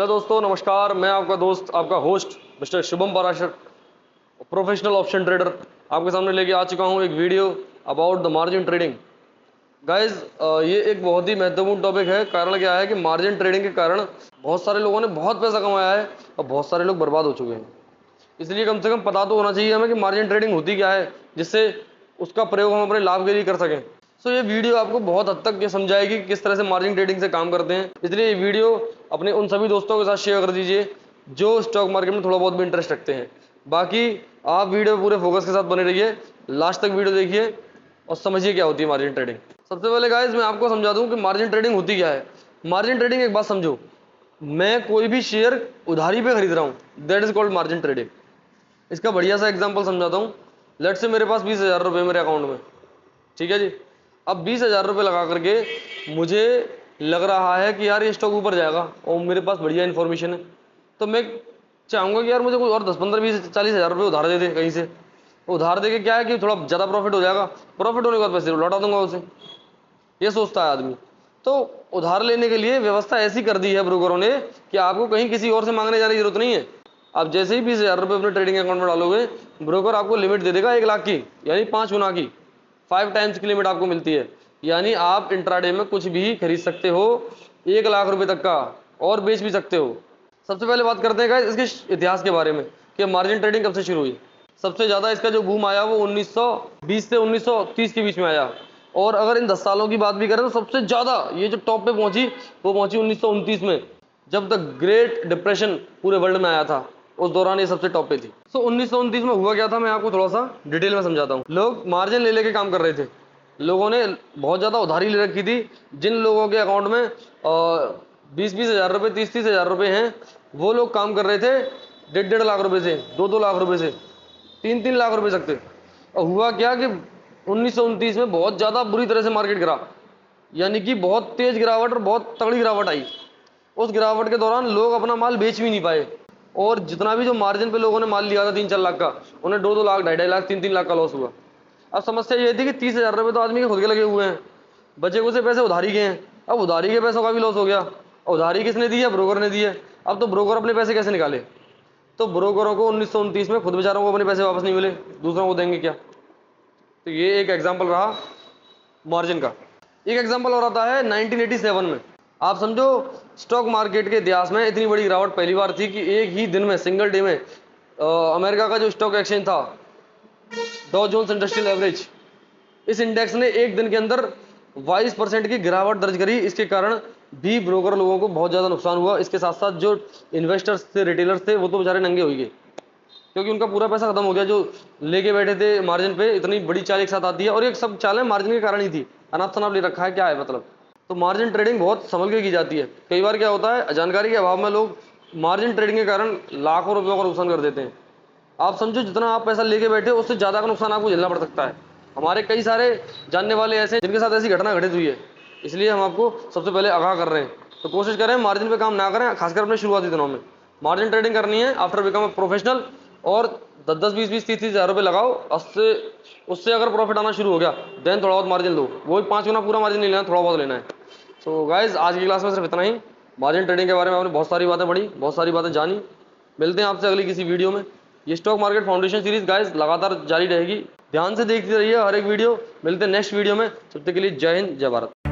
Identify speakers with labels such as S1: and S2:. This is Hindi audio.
S1: हेलो दोस्तों, नमस्कार। मैं आपका दोस्त, आपका host mister Shubham Parashar, professional option trader, आपके सामने लेके आ चुका हूँ एक video about the margin trading. Guys, ये एक बहुत ही महत्वपूर्ण टॉपिक है। कारण क्या है कि मार्जिन ट्रेडिंग के कारण बहुत सारे लोगों ने बहुत पैसा कमाया है और बहुत सारे लोग बर्बाद हो चुके हैं। इसलिए कम से कम पता तो होना चाहिए हमें कि मार्जिन ट्रेडिंग होती क्या है, जिससे उसका प्रयोग हम अपने लाभ के लिए कर सकें। सो ये वीडियो आपको बहुत हद तक ये समझाएगी कि किस तरह से मार्जिन ट्रेडिंग से काम करते हैं। इसलिए ये वीडियो अपने उन सभी दोस्तों के साथ शेयर कर दीजिए जो स्टॉक मार्केट में थोड़ा बहुत भी इंटरेस्ट रखते हैं। बाकी आप वीडियो पूरे फोकस के साथ बने रहिए, लास्ट तक वीडियो देखिए और समझिए क्या होती है मार्जिन ट्रेडिंग। सबसे पहले गाइस मैं आपको समझा दूं कि मार्जिन ट्रेडिंग होती क्या है। मार्जिन ट्रेडिंग, एक बात समझो, मैं कोई भी शेयर उधारी पे खरीद रहा हूँ, that is called margin trading. इसका बढ़िया सा एग्जांपल समझाता हूँ। लेट से मेरे पास 20,000 रुपये मेरे अकाउंट में, ठीक है जी। अब 20,000 रुपये लगा करके मुझे लग रहा है कि यार ये स्टॉक ऊपर जाएगा और मेरे पास बढ़िया इन्फॉर्मेशन है, तो मैं चाहूँगा कि यार मुझे कोई और 10, 15, 20, 40,000 रुपये उधार दे दे कहीं से। उधार दे के क्या है कि थोड़ा ज़्यादा प्रॉफिट हो जाएगा, प्रॉफिट होने के बाद पैसे लौटा दूंगा उसे, ये सोचता है आदमी। तो उधार लेने के लिए व्यवस्था ऐसी कर दी है ब्रोकरों ने कि आपको कहीं किसी और से मांगने जाने की जरूरत नहीं है। आप जैसे ही 20,000 रुपये अपने ट्रेडिंग अकाउंट में डालोगे, ब्रोकर आपको लिमिट दे देगा 1 लाख की, यानी 5 गुना की, 5 टाइम्स की लिमिट आपको मिलती है। यानी आप इंट्राडे में कुछ भी खरीद सकते हो 1 लाख रुपए तक का, और बेच भी सकते हो। सबसे पहले बात करते हैं गाइस इसके इतिहास के बारे में कि मार्जिन ट्रेडिंग कब से शुरू हुई। सबसे ज़्यादा इसका जो बूम आया वो 1920 से 1930 के बीच में आया। और अगर इन 10 सालों की बात भी करें तो सबसे ज़्यादा ये जो टॉप पे पहुंची वो पहुंची 1929 में, जब द ग्रेट डिप्रेशन पूरे वर्ल्ड में आया था। उस दौरान ये सबसे टॉप पे थी। 1929 में हुआ क्या था, मैं आपको थोड़ा सा डिटेल में समझाता हूँ। लोग मार्जिन ले लेके काम कर रहे थे। लोगों ने बहुत ज़्यादा उधारी ले रखी थी। जिन लोगों के अकाउंट में 20-20 हज़ार रुपये, 30-30 हज़ार रुपये हैं, वो लोग काम कर रहे थे 1.5-1.5 लाख रुपए से, 2-2 लाख रुपए से, 3-3 लाख रुपए तक थे। और हुआ क्या कि 1929 में बहुत ज़्यादा बुरी तरह से मार्केट गिरा, यानी कि बहुत तेज गिरावट और बहुत तगड़ी गिरावट आई। उस गिरावट के दौरान लोग अपना माल बेच भी नहीं पाए, और जितना भी जो मार्जिन पे लोगों ने माल लिया था 3-4 लाख का, उन्हें 2-2 लाख, 2.5-2.5 लाख, 3-3 लाख का लॉस हुआ। अब समस्या ये थी कि 30,000 रुपये तो आदमी के खुद के लगे हुए हैं, बचे उसे पैसे उधारी के हैं। अब उधारी के पैसों का भी लॉस हो गया। उधारी किसने दी है? ब्रोकर ने दी है। अब तो ब्रोकर अपने पैसे कैसे निकाले? तो ब्रोकरों को 1929 में खुद बेचारों को अपने पैसे वापस नहीं मिले, दूसरों को देंगे क्या? तो ये एक एग्जाम्पल रहा मार्जिन का। एक एग्जाम्पल और आता है 1987 में। आप समझो स्टॉक मार्केट के इतिहास में इतनी बड़ी गिरावट पहली बार थी कि एक ही दिन में, सिंगल डे में, अमेरिका का जो स्टॉक एक्सचेंज था, डॉ जोन्स इंडस्ट्रियल एवरेज, इस इंडेक्स ने एक दिन के अंदर 22% की गिरावट दर्ज करी। इसके कारण भी ब्रोकर लोगों को बहुत ज़्यादा नुकसान हुआ। इसके साथ साथ जो इन्वेस्टर्स थे, रिटेलर्स थे, वो तो बेचारे नंगे हो गए, क्योंकि उनका पूरा पैसा खत्म हो गया जो लेके बैठे थे मार्जिन पे। इतनी बड़ी चाल एक साथ आती है, और ये सब चालें मार्जिन के कारण ही थी। अनाप शनाप ले रखा है, क्या है मतलब। तो मार्जिन ट्रेडिंग बहुत संभल के की जाती है। कई बार क्या होता है, जानकारी के अभाव में लोग मार्जिन ट्रेडिंग के कारण लाखों रुपयों का नुकसान कर देते हैं। आप समझो जितना आप पैसा लेके बैठे हो उससे ज़्यादा का नुकसान आपको झेलना पड़ सकता है। हमारे कई सारे जानने वाले ऐसे हैं जिनके साथ ऐसी घटना घटित हुई है, इसलिए हम आपको सबसे पहले आगाह कर रहे हैं। तो कोशिश करें मार्जिन पे काम ना करें, खासकर अपने शुरुआती दिनों में। मार्जिन ट्रेडिंग करनी है आफ्टर बिकम अ प्रोफेशनल, और 10-10, 20-20, 30-30 हज़ार रुपये लगाओ। उससे अगर प्रॉफिट आना शुरू हो गया, देन थोड़ा बहुत मार्जिन लो। वही 5 गुना पूरा मार्जिन नहीं लेना, थोड़ा बहुत लेना है। सो गाइज, आज की क्लास में सिर्फ इतना ही। मार्जिन ट्रेडिंग के बारे में आपने बहुत सारी बातें पढ़ी, बहुत सारी बातें जानी। मिलते हैं आपसे अगली किसी वीडियो में। ये stock market foundation series guys लगातार जारी रहेगी, ध्यान से देखते रहिए हर एक वीडियो। मिलते हैं नेक्स्ट वीडियो में, तब तक के लिए जय हिंद, जय भारत।